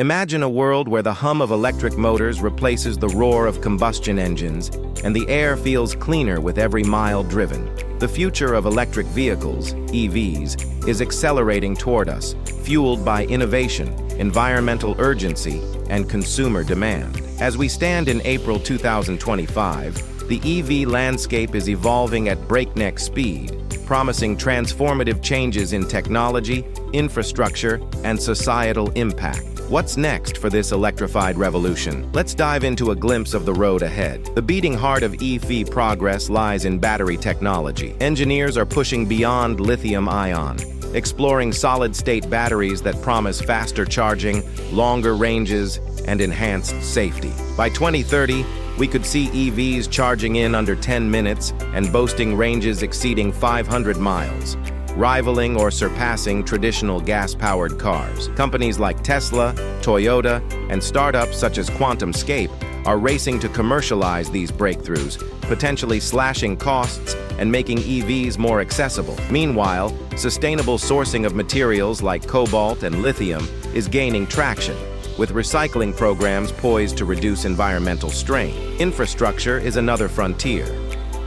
Imagine a world where the hum of electric motors replaces the roar of combustion engines, and the air feels cleaner with every mile driven. The future of electric vehicles, EVs, is accelerating toward us, fueled by innovation, environmental urgency, and consumer demand. As we stand in April 2025, the EV landscape is evolving at breakneck speed, promising transformative changes in technology, infrastructure, and societal impact. What's next for this electrified revolution? Let's dive into a glimpse of the road ahead. The beating heart of EV progress lies in battery technology. Engineers are pushing beyond lithium-ion, exploring solid-state batteries that promise faster charging, longer ranges, and enhanced safety. By 2030, we could see EVs charging in under 10 minutes and boasting ranges exceeding 500 miles, rivaling or surpassing traditional gas-powered cars. Companies like Tesla, Toyota, and startups such as QuantumScape are racing to commercialize these breakthroughs, potentially slashing costs and making EVs more accessible. Meanwhile, sustainable sourcing of materials like cobalt and lithium is gaining traction, with recycling programs poised to reduce environmental strain. Infrastructure is another frontier.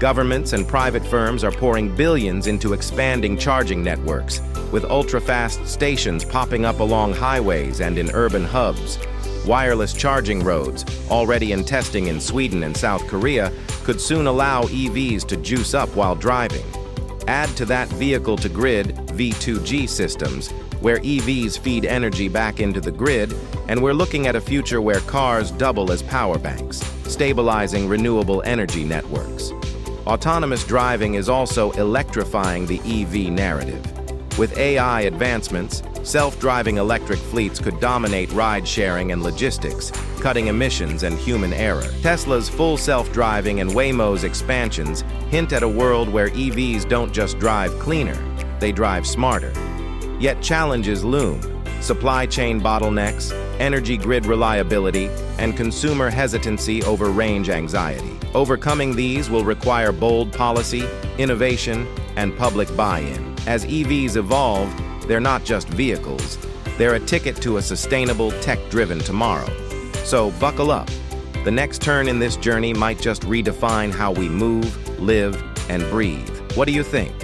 Governments and private firms are pouring billions into expanding charging networks, with ultra-fast stations popping up along highways and in urban hubs. Wireless charging roads, already in testing in Sweden and South Korea, could soon allow EVs to juice up while driving. Add to that vehicle-to-grid V2G systems, where EVs feed energy back into the grid, and we're looking at a future where cars double as power banks, stabilizing renewable energy networks. Autonomous driving is also electrifying the EV narrative. With AI advancements, self-driving electric fleets could dominate ride-sharing and logistics, cutting emissions and human error. Tesla's full self-driving and Waymo's expansions hint at a world where EVs don't just drive cleaner, they drive smarter. Yet challenges loom: supply chain bottlenecks, energy grid reliability, and consumer hesitancy over range anxiety. Overcoming these will require bold policy, innovation, and public buy-in. As EVs evolve, they're not just vehicles. They're a ticket to a sustainable, tech-driven tomorrow. So buckle up. The next turn in this journey might just redefine how we move, live, and breathe. What do you think?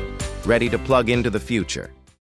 Ready to plug into the future?